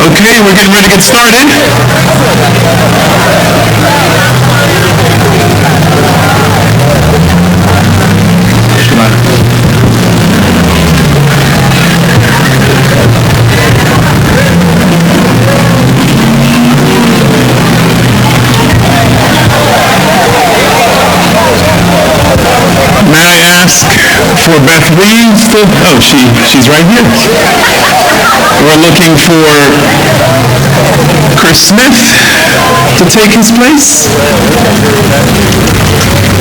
Okay, we're getting ready to get started. May I ask for Beth Reeves to... Oh, she's right here. We're looking for Chris Smith to take his place.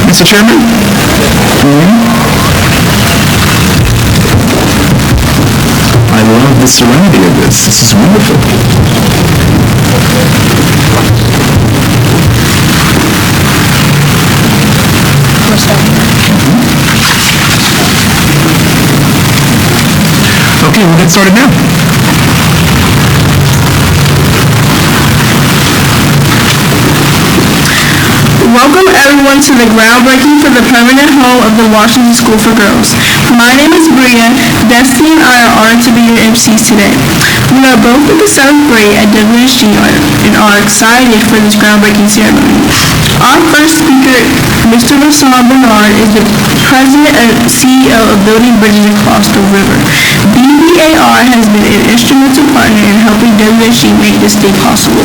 Mr. Chairman? I love the serenity of this. This is wonderful. Okay, we'll get started now. Welcome everyone to the groundbreaking for the permanent home of the Washington School for Girls. My name is Bria. Destiny and I are honored to be your MCs today. We are both in the 7th grade at WSG and are excited for this groundbreaking ceremony. Our first speaker, Mr. Hassan Bernard, is the President and CEO of Building Bridges Across the River. BBAR has been an instrumental partner in helping WSG make this day possible.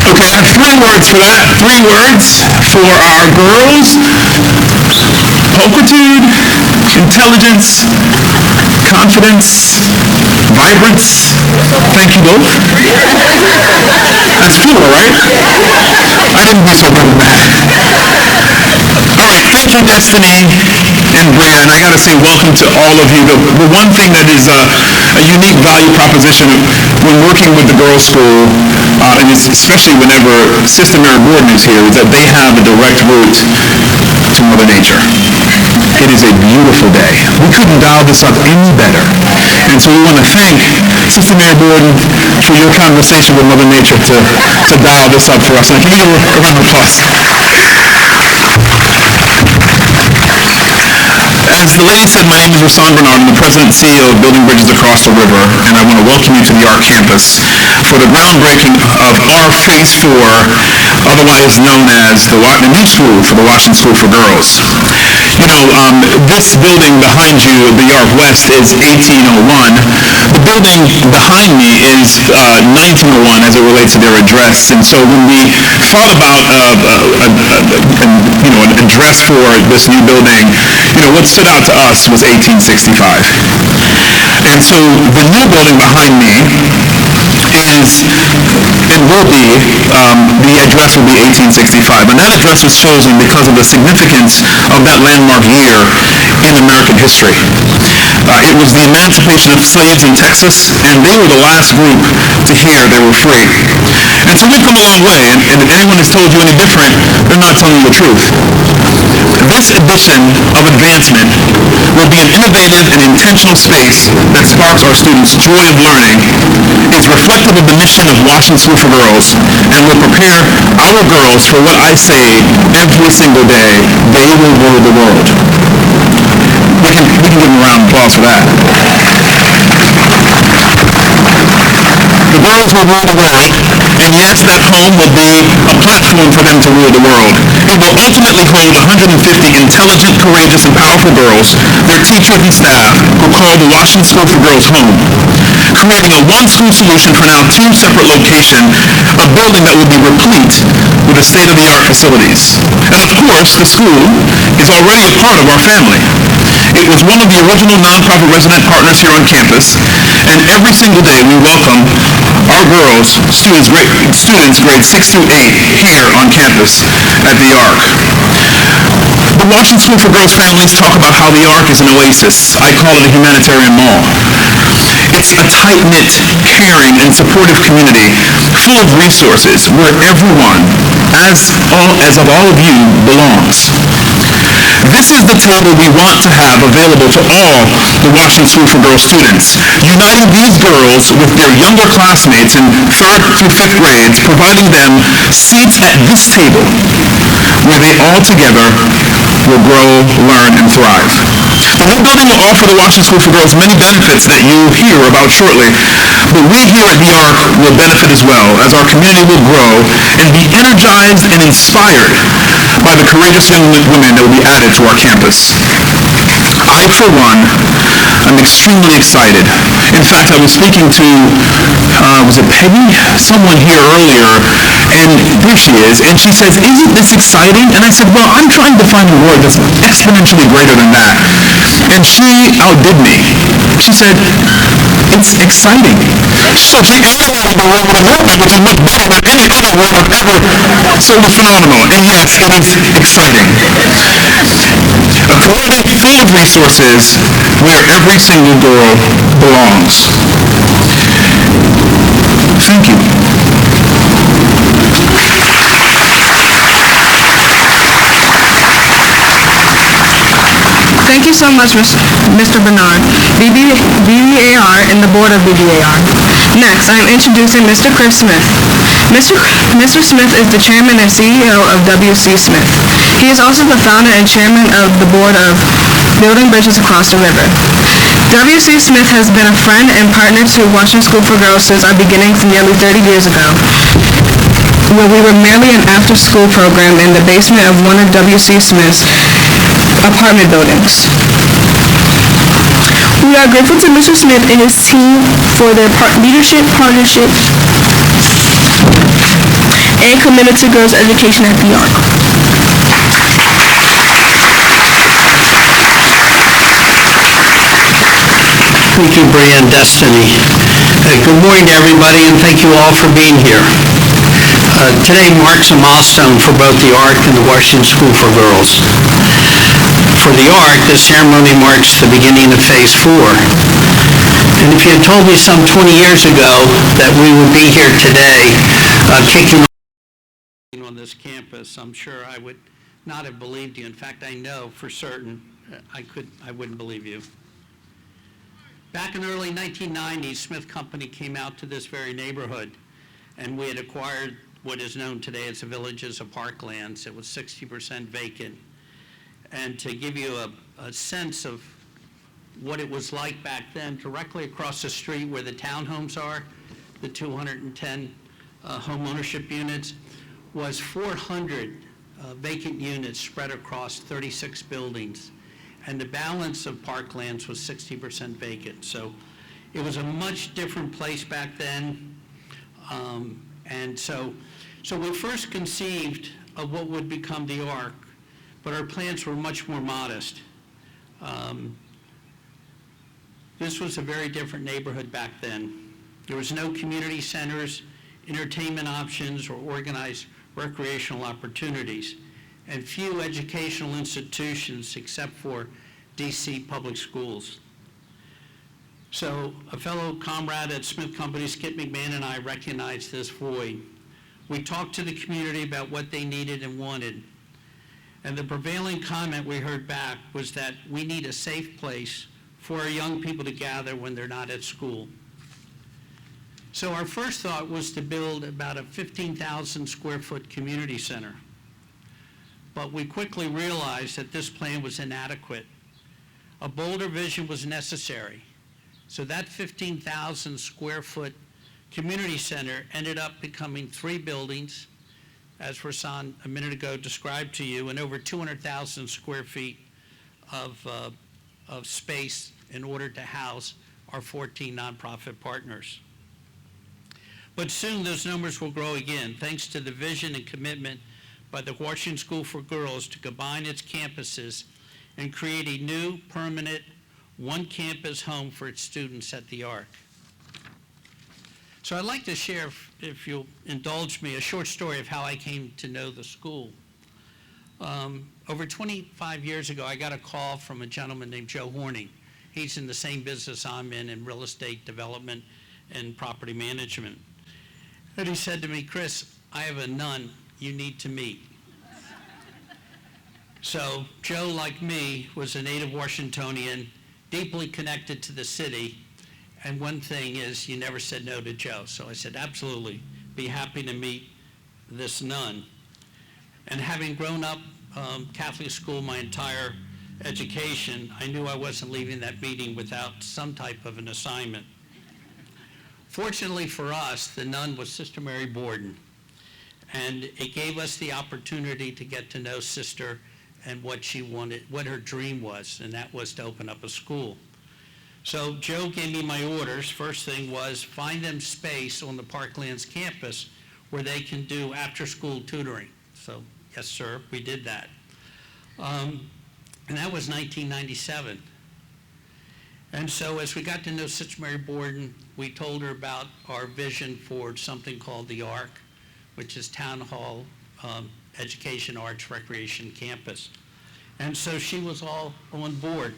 Okay, I have 3 words for that. 3 words for our girls. Pulchritude, intelligence, confidence, vibrance. Thank you both. That's plural, right? I didn't do so good with that. All right, thank you, Destiny and Bria, and I got to say welcome to all of you. The one thing that is a unique value proposition when working with the girls' school, and it's especially whenever Sister Mary Borden is here, is that they have a direct route to Mother Nature. It is a beautiful day. We couldn't dial this up any better. And so we want to thank Sister Mary Borden for your conversation with Mother Nature to dial this up for us. And can you give a round of applause? As the lady said, my name is Hassan Bernard. I'm the President and CEO of Building Bridges Across the River, and I want to welcome you to the THEARC campus for the groundbreaking of our Phase 4, otherwise known as the new school for the Washington School for Girls. You know, this building behind you, the THEARC West, is 1801. The building behind me is 1901 as it relates to their address. And so when we thought about an address for this new building, what stood out to us was 1865. And so the new building behind me is, and will be, the address will be 1865. And that address was chosen because of the significance of that landmark year in American history. It was the emancipation of slaves in Texas, and they were the last group to hear they were free. And so we've come a long way, and if anyone has told you any different, they're not telling you the truth. This edition of advancement will be an innovative and intentional space that sparks our students' joy of learning, is reflective of the mission of Washington School for Girls, and will prepare our girls for what I say every single day: they will rule the world. We can give them a round of applause for that. The girls will rule the world, and yes, that home will be a platform for them to rule the world. It will ultimately hold 150 intelligent, courageous, and powerful girls, their teachers and staff, who call the Washington School for Girls home, creating a one-school solution for now 2 separate locations, a building that will be replete with state-of-the-art facilities. And of course, the school is already a part of our family. It was one of the original nonprofit resident partners here on campus, and every single day we welcome our girls, students grades 6 through 8 here on campus at the THEARC. The Washington School for Girls families talk about how the THEARC is an oasis. I call it a humanitarian mall. It's a tight-knit, caring, and supportive community full of resources where everyone, as of all of you, belongs. This is the table we want to have available to all the Washington School for Girls students, uniting these girls with their younger classmates in 3rd through 5th grades, providing them seats at this table where they all together will grow, learn, and thrive. The new building will offer the Washington School for Girls many benefits that you'll hear about shortly, but we here at THEARC will benefit as well, as our community will grow and be energized and inspired by the courageous young women that will be added to our campus. I, for one, am extremely excited. In fact, I was speaking to, was it Peggy? Someone here earlier, and there she is, and she says, isn't this exciting? And I said, well, I'm trying to find a word that's exponentially greater than that. And she outdid me. She said, it's exciting. So she analyzed the word with a word which is much better than any other word I've ever so phenomenal. And yes, it is exciting. A community full of resources where every single girl belongs. Thank you. Thank you so much, Mr. Bernard, BBAR, and the Board of BBAR. Next, I am introducing Mr. Chris Smith. Mr. Smith is the Chairman and CEO of W.C. Smith. He is also the founder and Chairman of the Board of Building Bridges Across the River. W.C. Smith has been a friend and partner to Washington School for Girls since our beginnings nearly 30 years ago, where we were merely an after-school program in the basement of one of W.C. Smith's apartment buildings. We are grateful to Mr. Smith and his team for their leadership, partnership, and commitment to girls' education at THEARC. Thank you, Bria and Destiny. Good morning to everybody, and thank you all for being here. Today marks a milestone for both THEARC and the Washington School for Girls. For THEARC, this ceremony marks the beginning of Phase 4. And if you had told me some 20 years ago that we would be here today kicking on this campus, I'm sure I would not have believed you. In fact, I know for certain I wouldn't believe you. Back in the early 1990s, Smith Company came out to this very neighborhood, and we had acquired what is known today as the Villages of Parklands. It was 60% vacant. And to give you a sense of what it was like back then, directly across the street where the townhomes are, the 210 home ownership units, was 400 vacant units spread across 36 buildings. And the balance of Parklands was 60% vacant. So it was a much different place back then. And so we first conceived of what would become THEARC, but our plans were much more modest. This was a very different neighborhood back then. There was no community centers, entertainment options, or organized recreational opportunities, and few educational institutions except for DC public schools. So a fellow comrade at Smith Company, Skip McMahon, and I recognized this void. We talked to the community about what they needed and wanted. And the prevailing comment we heard back was that we need a safe place for our young people to gather when they're not at school. So our first thought was to build about a 15,000 square foot community center. But we quickly realized that this plan was inadequate. A bolder vision was necessary. So that 15,000 square foot community center ended up becoming 3 buildings, as Rasan a minute ago described to you, and over 200,000 square feet of space in order to house our 14 nonprofit partners. But soon those numbers will grow again, thanks to the vision and commitment by the Washington School for Girls to combine its campuses and create a new, permanent, one-campus home for its students at THEARC. So I'd like to share, if you'll indulge me, a short story of how I came to know the school. Over 25 years ago, I got a call from a gentleman named Joe Horning. He's in the same business I'm in real estate development and property management. And he said to me, Chris, I have a nun you need to meet. So Joe, like me, was a native Washingtonian, deeply connected to the city. And one thing is, you never said no to Joe. So I said, absolutely, be happy to meet this nun. And having grown up Catholic school my entire education, I knew I wasn't leaving that meeting without some type of an assignment. Fortunately for us, the nun was Sister Mary Borden, and it gave us the opportunity to get to know Sister and what she wanted, what her dream was, and that was to open up a school. So Joe gave me my orders. First thing was find them space on the Parklands campus where they can do after-school tutoring. So yes, sir, we did that. And that was 1997. And so as we got to know Sister Mary Borden, we told her about our vision for something called THEARC, which is Town Hall Education, Arts, Recreation Campus. And so she was all on board.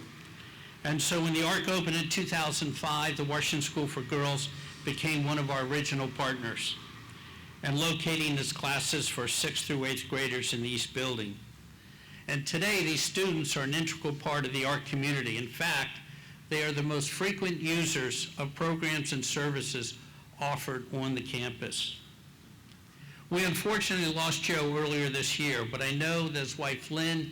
And so when the ARC opened in 2005, the Washington School for Girls became one of our original partners and locating its classes for 6th through 8th graders in the East Building. And today, these students are an integral part of the ARC community. In fact, they are the most frequent users of programs and services offered on the campus. We unfortunately lost Joe earlier this year, but I know that his wife Lynn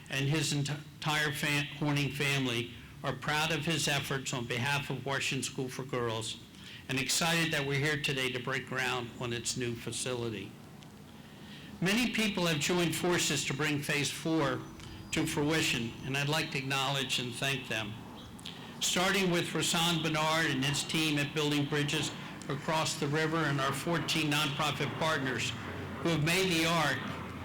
and his entire Horning family are proud of his efforts on behalf of Washington School for Girls and excited that we're here today to break ground on its new facility. Many people have joined forces to bring Phase 4 to fruition, and I'd like to acknowledge and thank them. Starting with Rasan Bernard and his team at Building Bridges across the river and our 14 nonprofit partners who have made the ARC,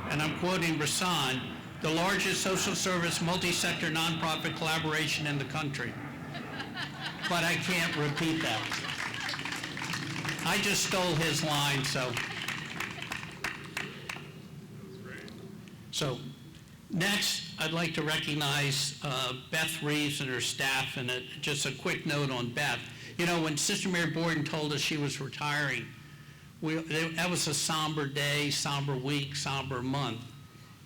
and I'm quoting Rasan, the largest social service multi-sector nonprofit collaboration in the country. But I can't repeat that. I just stole his line, so next, I'd like to recognize Beth Reeves and her staff, and just a quick note on Beth. You know, when Sister Mary Borden told us she was retiring, that was a somber day, somber week, somber month.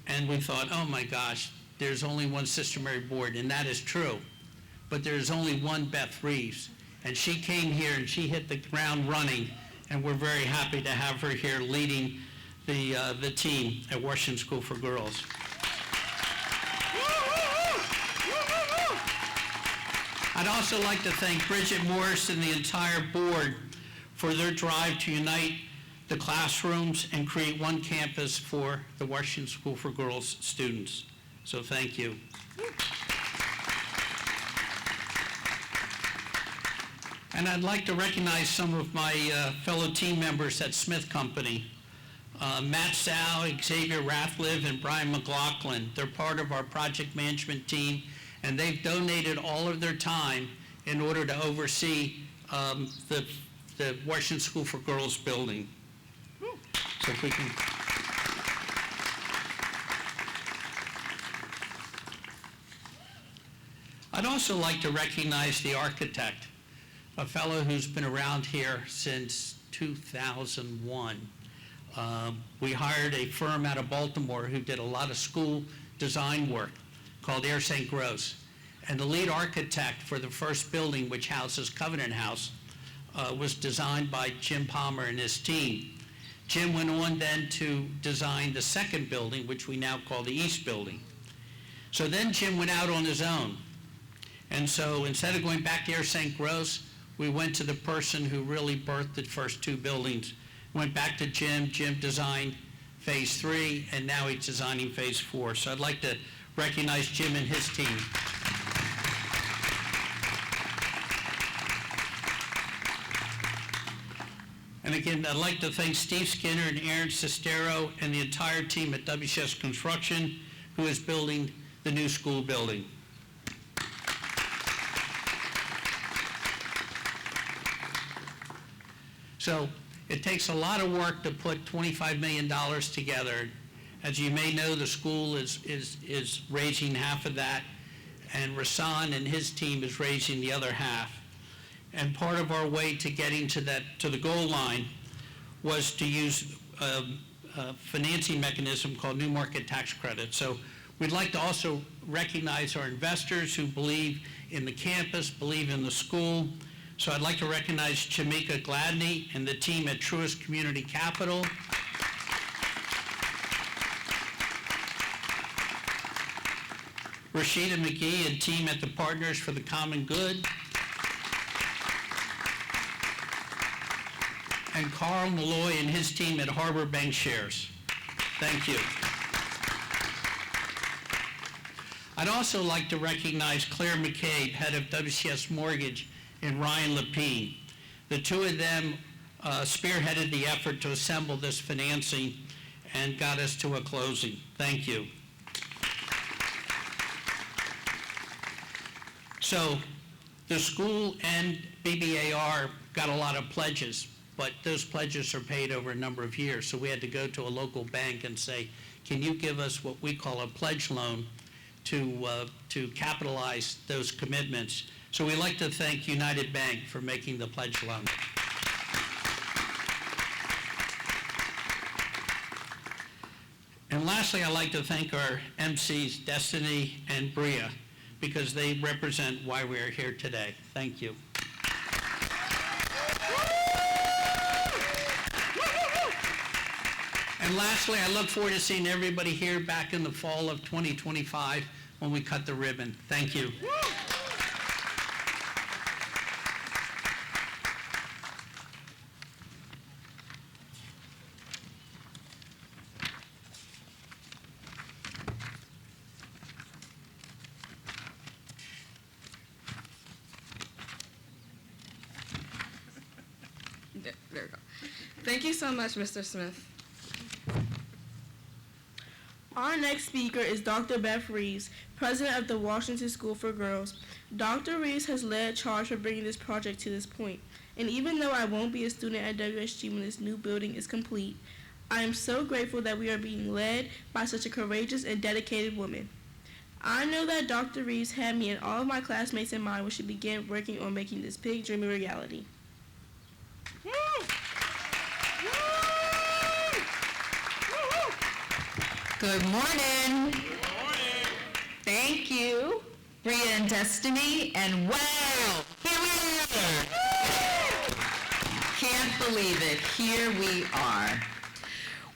And we thought, oh my gosh, there's only one Sister Mary Borden, and that is true. But there's only one Beth Reeves. And she came here and she hit the ground running, and we're very happy to have her here leading the team at Washington School for Girls. I'd also like to thank Bridget Morris and the entire board for their drive to unite the classrooms and create one campus for the Washington School for Girls students. So thank you. And I'd like to recognize some of my fellow team members at Smith Company. Matt Sow, Xavier Rathliff, and Brian McLaughlin. They're part of our project management team, and they've donated all of their time in order to oversee the Washington School for Girls building. So if we can. I'd also like to recognize the architect, a fellow who's been around here since 2001. We hired a firm out of Baltimore who did a lot of school design work called Air St. Gross. And the lead architect for the first building, which houses Covenant House, was designed by Jim Palmer and his team. Jim went on then to design the second building, which we now call the East Building. So then Jim went out on his own. And so instead of going back to Air St. Gross, we went to the person who really birthed the first two buildings. Went back to Jim. Jim designed Phase 3, and now he's designing Phase 4. So I'd like to recognize Jim and his team. And again, I'd like to thank Steve Skinner and Aaron Sestero and the entire team at WCS Construction, who is building the new school building. So it takes a lot of work to put $25 million together. As you may know, the school is raising half of that, and Rasan and his team is raising the other half. And part of our way to getting to the goal line was to use a financing mechanism called New Market Tax Credit. So we'd like to also recognize our investors who believe in the campus, believe in the school. So I'd like to recognize Chamika Gladney and the team at Truist Community Capital. Rashida McGee and team at the Partners for the Common Good, and Carl Malloy and his team at Harbor Bank Shares. Thank you. I'd also like to recognize Claire McCabe, head of WCS Mortgage, and Ryan Lapine. The two of them spearheaded the effort to assemble this financing and got us to a closing. Thank you. So the school and BBAR got a lot of pledges, but those pledges are paid over a number of years. So we had to go to a local bank and say, can you give us what we call a pledge loan to capitalize those commitments? So we'd like to thank United Bank for making the pledge loan. And lastly, I'd like to thank our MCs, Destiny and Bria, because they represent why we are here today. Thank you. And lastly, I look forward to seeing everybody here back in the fall of 2025 when we cut the ribbon. Thank you. There we go. Thank you so much, Mr. Smith. Our next speaker is Dr. Beth Reeves, president of the Washington School for Girls. Dr. Reeves has led charge for bringing this project to this point. And even though I won't be a student at WSG when this new building is complete, I am so grateful that we are being led by such a courageous and dedicated woman. I know that Dr. Reeves had me and all of my classmates in mind when she began working on making this big dream a reality. Good morning. Good morning. Thank you, Bria and Destiny, and wow, here we are. Can't believe it, here we are.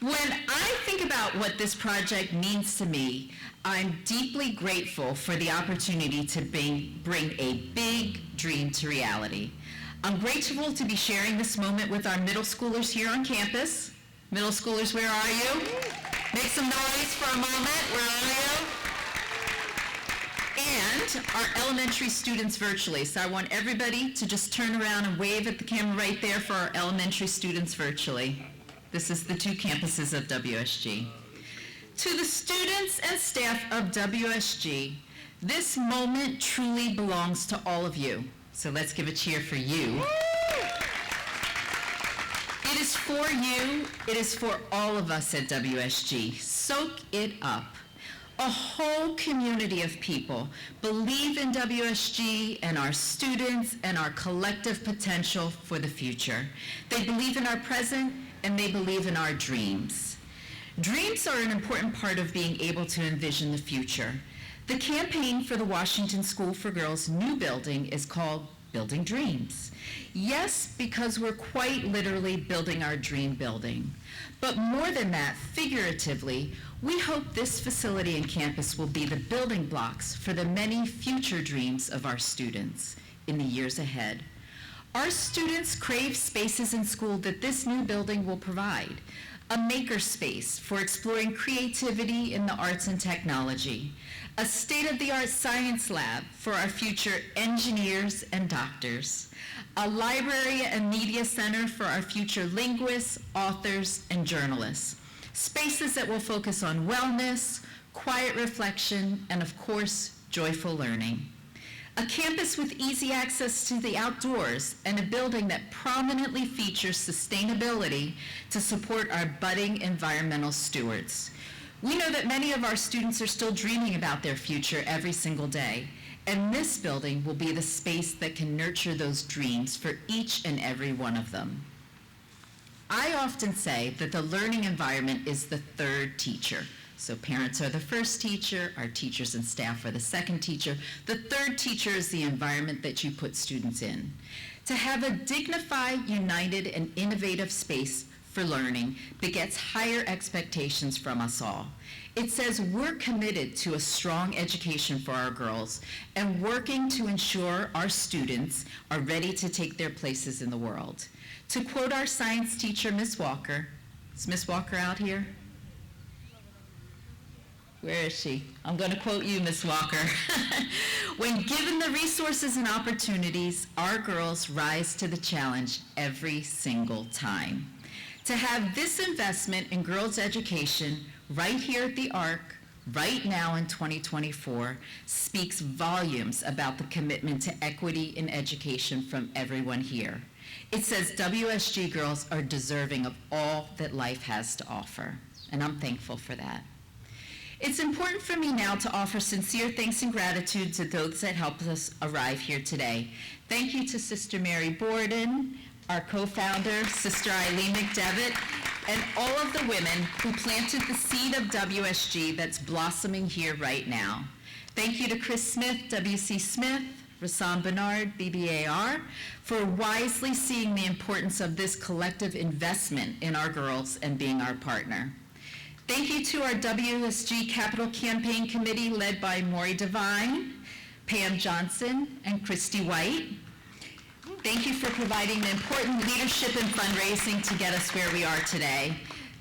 When I think about what this project means to me, I'm deeply grateful for the opportunity to bring a big dream to reality. I'm grateful to be sharing this moment with our middle schoolers here on campus. Middle schoolers, where are you? Make some noise for a moment. Where are you? And our elementary students virtually. So I want everybody to just turn around and wave at the camera right there for our elementary students virtually. This is the two campuses of WSG. To the students and staff of WSG, this moment truly belongs to all of you. So let's give a cheer for you. It is for you, it is for all of us at WSG. Soak it up. A whole community of people believe in WSG and our students and our collective potential for the future. They believe in our present and they believe in our dreams. Dreams are an important part of being able to envision the future. The campaign for the Washington School for Girls' new building is called Building Dreams. Yes, because we're quite literally building our dream building. But more than that, figuratively, we hope this facility and campus will be the building blocks for the many future dreams of our students in the years ahead. Our students crave spaces in school that this new building will provide. A maker space for exploring creativity in the arts and technology. A state-of-the-art science lab for our future engineers and doctors. A library and media center for our future linguists, authors, and journalists. Spaces that will focus on wellness, quiet reflection, and of course, joyful learning. A campus with easy access to the outdoors and a building that prominently features sustainability to support our budding environmental stewards. We know that many of our students are still dreaming about their future every single day, and this building will be the space that can nurture those dreams for each and every one of them. I often say that the learning environment is the third teacher. So parents are the first teacher, our teachers and staff are the second teacher. The third teacher is the environment that you put students in. To have a dignified, united, and innovative space for learning begets higher expectations from us all. It says we're committed to a strong education for our girls and working to ensure our students are ready to take their places in the world. To quote our science teacher, Miss Walker, is Miss Walker out here? Where is she? I'm going to quote you, Miss Walker. When given the resources and opportunities, our girls rise to the challenge every single time. To have this investment in girls' education right here at the THEARC, right now in 2024, speaks volumes about the commitment to equity in education from everyone here. It says WSG girls are deserving of all that life has to offer, and I'm thankful for that. It's important for me now to offer sincere thanks and gratitude to those that helped us arrive here today. Thank you to Sister Mary Borden, our co-founder, Sister Eileen McDevitt, and all of the women who planted the seed of WSG that's blossoming here right now. Thank you to Chris Smith, W.C. Smith, Rasan Bernard, BBAR, for wisely seeing the importance of this collective investment in our girls and being our partner. Thank you to our WSG Capital Campaign Committee led by Maury Devine, Pam Johnson, and Christy White. Thank you for providing the important leadership and fundraising to get us where we are today.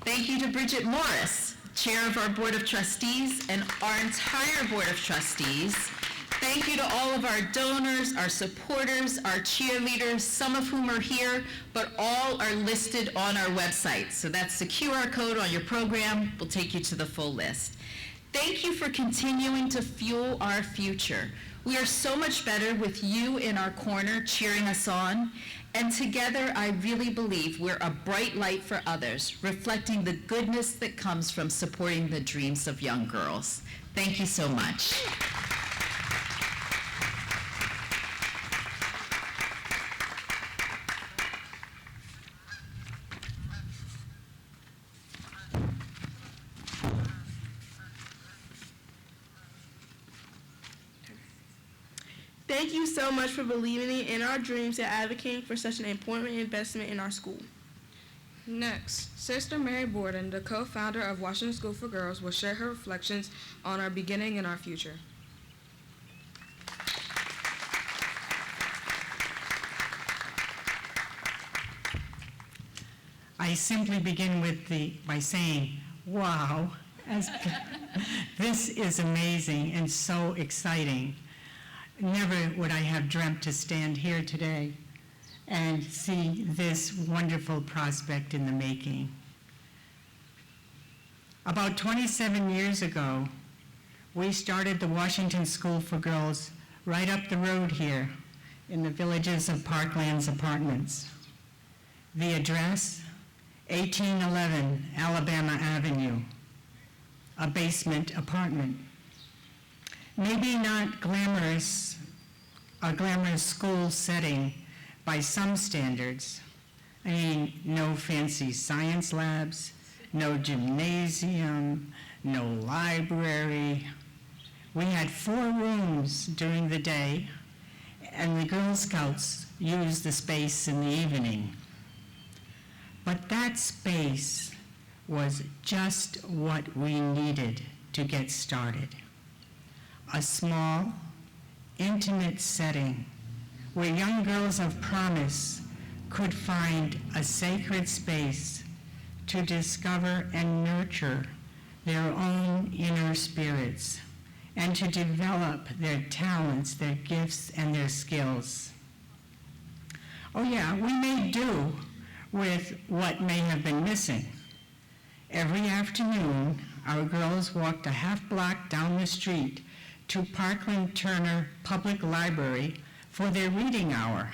Thank you to Bridget Morris, Chair of our Board of Trustees, and our entire Board of Trustees. Thank you to all of our donors, our supporters, our cheerleaders, some of whom are here, but all are listed on our website. So that's the QR code on your program. We'll take you to the full list. Thank you for continuing to fuel our future. We are so much better with you in our corner cheering us on. And together, I really believe we're a bright light for others, reflecting the goodness that comes from supporting the dreams of young girls. Thank you so much. Thank you so much for believing in our dreams and advocating for such an important investment in our school. Next, Sister Mary Borden, the co-founder of Washington School for Girls, will share her reflections on our beginning and our future. I simply begin by saying, wow, this is amazing and so exciting. Never would I have dreamt to stand here today and see this wonderful prospect in the making. About 27 years ago, we started the Washington School for Girls right up the road here in the Villages of Parklands Apartments. The address, 1811 Alabama Avenue, a basement apartment. Maybe not a glamorous school setting by some standards. I mean, no fancy science labs, no gymnasium, no library. We had 4 rooms during the day, and the Girl Scouts used the space in the evening. But that space was just what we needed to get started. A small, intimate setting where young girls of promise could find a sacred space to discover and nurture their own inner spirits and to develop their talents, their gifts, and their skills. Oh yeah, we made do with what may have been missing. Every afternoon, our girls walked a half block down the street to Parkland Turner Public Library for their reading hour.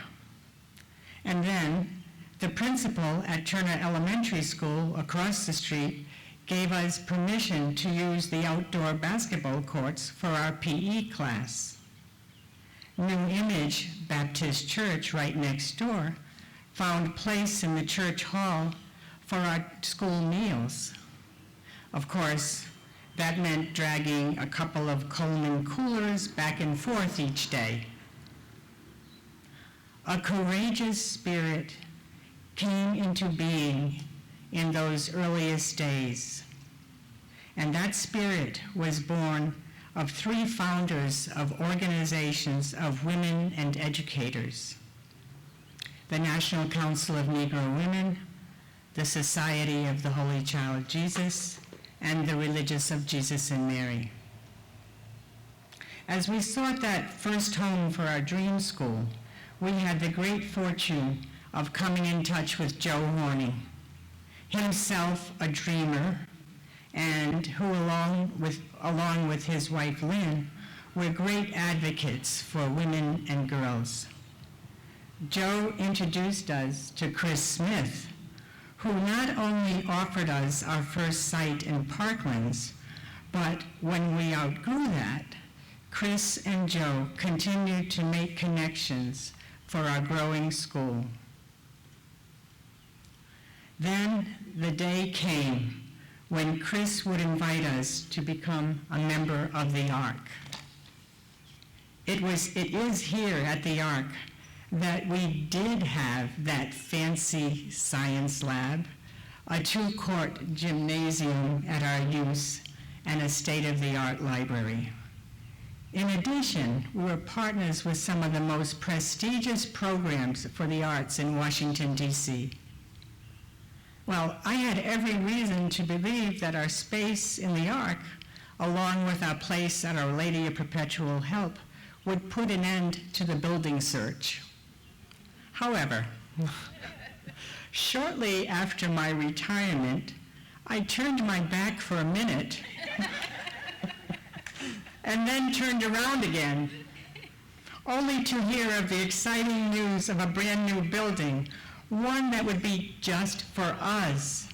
And then the principal at Turner Elementary School across the street gave us permission to use the outdoor basketball courts for our PE class. New Image Baptist Church right next door found place in the church hall for our school meals. Of course, that meant dragging a couple of Coleman coolers back and forth each day. A courageous spirit came into being in those earliest days. And that spirit was born of 3 founders of organizations of women and educators: the National Council of Negro Women, the Society of the Holy Child Jesus, and the Religious of Jesus and Mary. As we sought that first home for our dream school, we had the great fortune of coming in touch with Joe Horney, himself a dreamer, and who, along with his wife Lynn, were great advocates for women and girls. Joe introduced us to Chris Smith, who not only offered us our first site in Parklands, but when we outgrew that, Chris and Joe continued to make connections for our growing school. Then the day came when Chris would invite us to become a member of the THEARC. It is here at the THEARC that we did have that fancy science lab, a 2-court gymnasium at our use, and a state-of-the-art library. In addition, we were partners with some of the most prestigious programs for the arts in Washington, D.C. Well, I had every reason to believe that our space in the THEARC, along with our place at Our Lady of Perpetual Help, would put an end to the building search. However, shortly after my retirement, I turned my back for a minute and then turned around again, only to hear of the exciting news of a brand new building, one that would be just for us,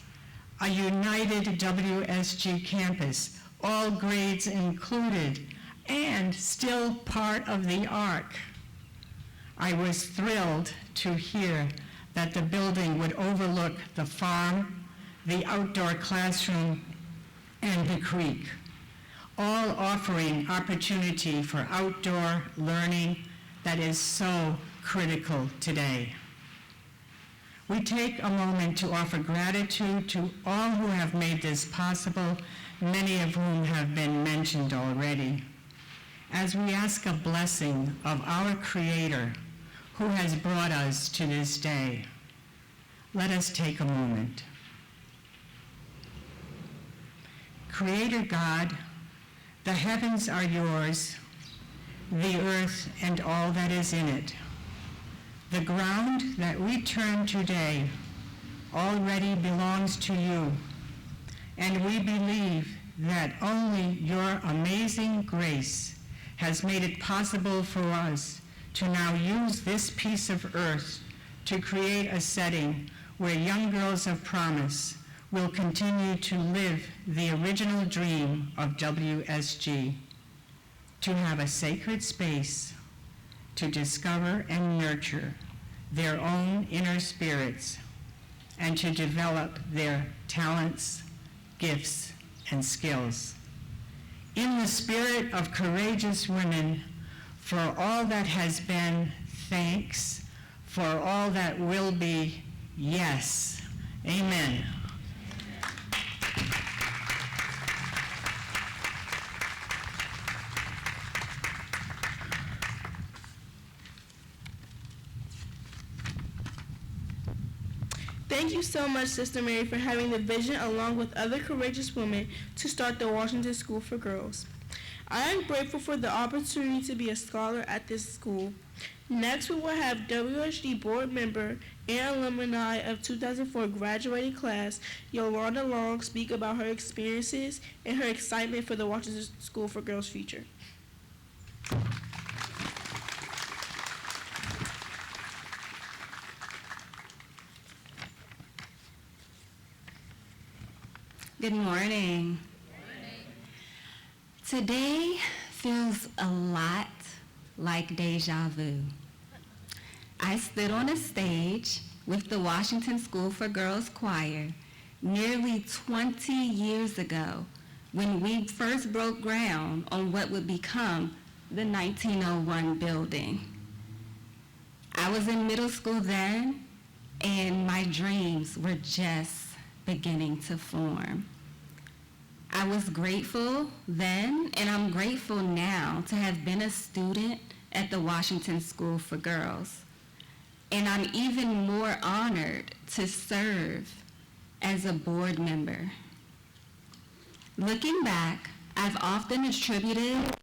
a united WSG campus, all grades included, and still part of the THEARC. I was thrilled to hear that the building would overlook the farm, the outdoor classroom, and the creek, all offering opportunity for outdoor learning that is so critical today. We take a moment to offer gratitude to all who have made this possible, many of whom have been mentioned already, as we ask a blessing of our Creator who has brought us to this day. Let us take a moment. Creator God, the heavens are yours, the earth and all that is in it. The ground that we turn today already belongs to you, and we believe that only your amazing grace has made it possible for us to now use this piece of earth to create a setting where young girls of promise will continue to live the original dream of WSG, to have a sacred space to discover and nurture their own inner spirits and to develop their talents, gifts, and skills. In the spirit of courageous women, for all that has been, thanks. For all that will be, yes. Amen. Thank you so much, Sister Mary, for having the vision along with other courageous women to start the Washington School for Girls. I am grateful for the opportunity to be a scholar at this school. Next, we will have WSG board member and alumni of 2004 graduating class, Yolanda Long, speak about her experiences and her excitement for the Washington School for Girls future. Good morning. Today feels a lot like deja vu. I stood on a stage with the Washington School for Girls Choir nearly 20 years ago when we first broke ground on what would become the 1901 building. I was in middle school then, and my dreams were just beginning to form. I was grateful then, and I'm grateful now to have been a student at the Washington School for Girls. And I'm even more honored to serve as a board member. Looking back, I've often attributed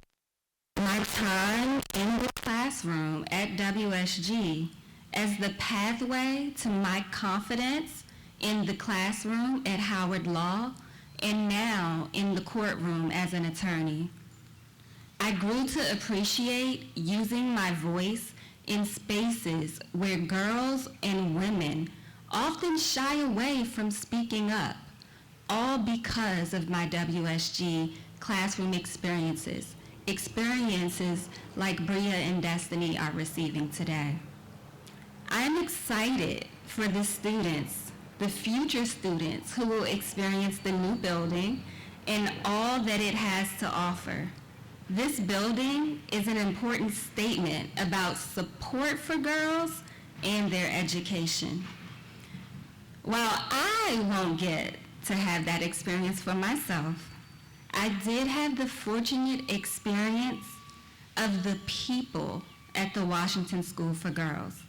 my time in the classroom at WSG as the pathway to my confidence in the classroom at Howard Law and now in the courtroom as an attorney. I grew to appreciate using my voice in spaces where girls and women often shy away from speaking up, all because of my WSG classroom experiences like Bria and Destiny are receiving today. I am excited for the students, the future students who will experience the new building and all that it has to offer. This building is an important statement about support for girls and their education. While I won't get to have that experience for myself, I did have the fortunate experience of the people at the Washington School for Girls.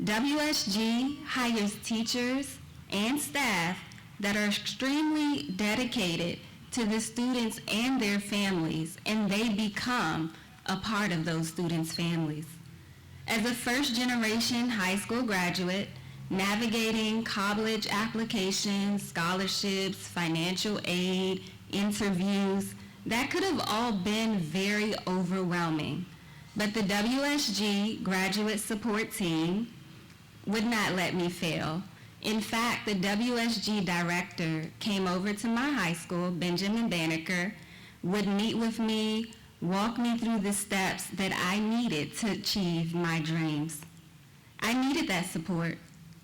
WSG hires teachers and staff that are extremely dedicated to the students and their families, and they become a part of those students' families. As a first-generation high school graduate, navigating college applications, scholarships, financial aid, interviews, that could have all been very overwhelming. But the WSG graduate support team would not let me fail. In fact, the WSG director came over to my high school, Benjamin Banneker, would meet with me, walk me through the steps that I needed to achieve my dreams. I needed that support,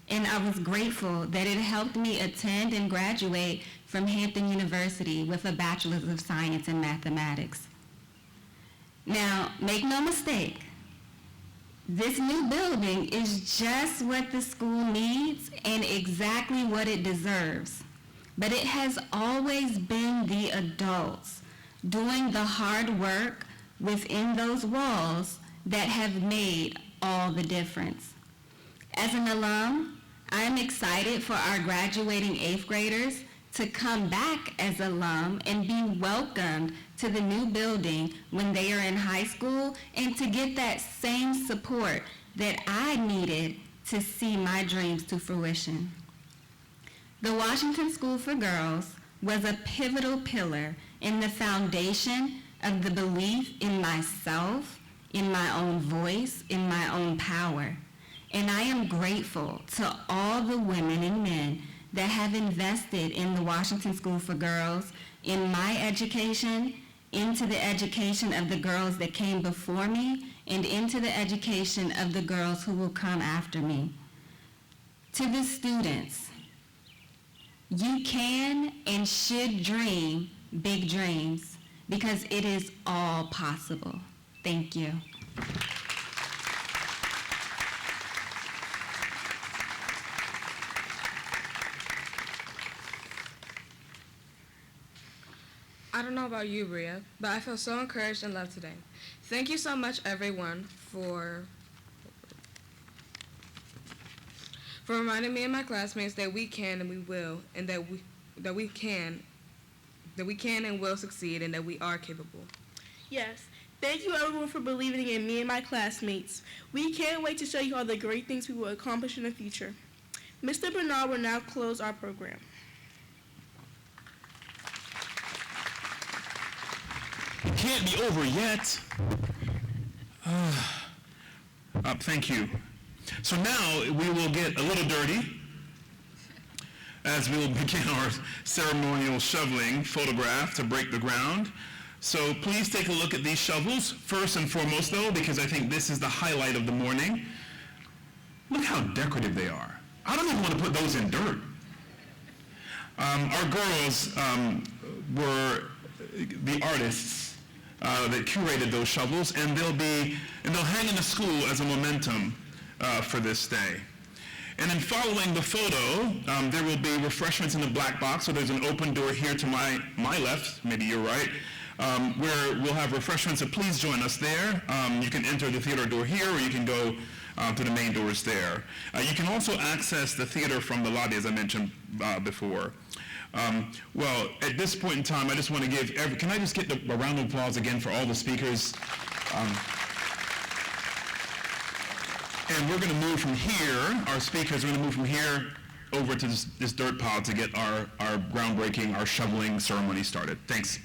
and I was grateful that it helped me attend and graduate from Hampton University with a Bachelor's of Science in Mathematics. Now, make no mistake, this new building is just what the school needs and exactly what it deserves. But it has always been the adults doing the hard work within those walls that have made all the difference. As an alum, I am excited for our graduating 8th graders to come back as alum and be welcomed to the new building when they are in high school, and to get that same support that I needed to see my dreams to fruition. The Washington School for Girls was a pivotal pillar in the foundation of the belief in myself, in my own voice, in my own power. And I am grateful to all the women and men that have invested in the Washington School for Girls, in my education, into the education of the girls that came before me, and into the education of the girls who will come after me. To the students, you can and should dream big dreams, because it is all possible. Thank you. I don't know about you, Bria, but I feel so encouraged and loved today. Thank you so much, everyone, for reminding me and my classmates that we can and we will, and that we can and will succeed, and that we are capable. Yes. Thank you, everyone, for believing in me and my classmates. We can't wait to show you all the great things we will accomplish in the future. Mr. Bernard will now close our program. Can't be over yet. Thank you. So now we will get a little dirty as we will begin our ceremonial shoveling photograph to break the ground. So please take a look at these shovels, first and foremost though, because I think this is the highlight of the morning. Look how decorative they are. I don't even want to put those in dirt. Our girls were the artists that curated those shovels, and they'll hang in the school as a momentum for this day. And then following the photo, there will be refreshments in the black box. So there's an open door here to my left, maybe your right, where we'll have refreshments. So please join us there. You can enter the theater door here, or you can go to the main doors there. You can also access the theater from the lobby, as I mentioned before. Well, at this point in time, I just want to give can I just get a round of applause again for all the speakers? And we're going to move from here, our speakers, we're going to move from here over to this dirt pile to get our groundbreaking, our shoveling ceremony started. Thanks.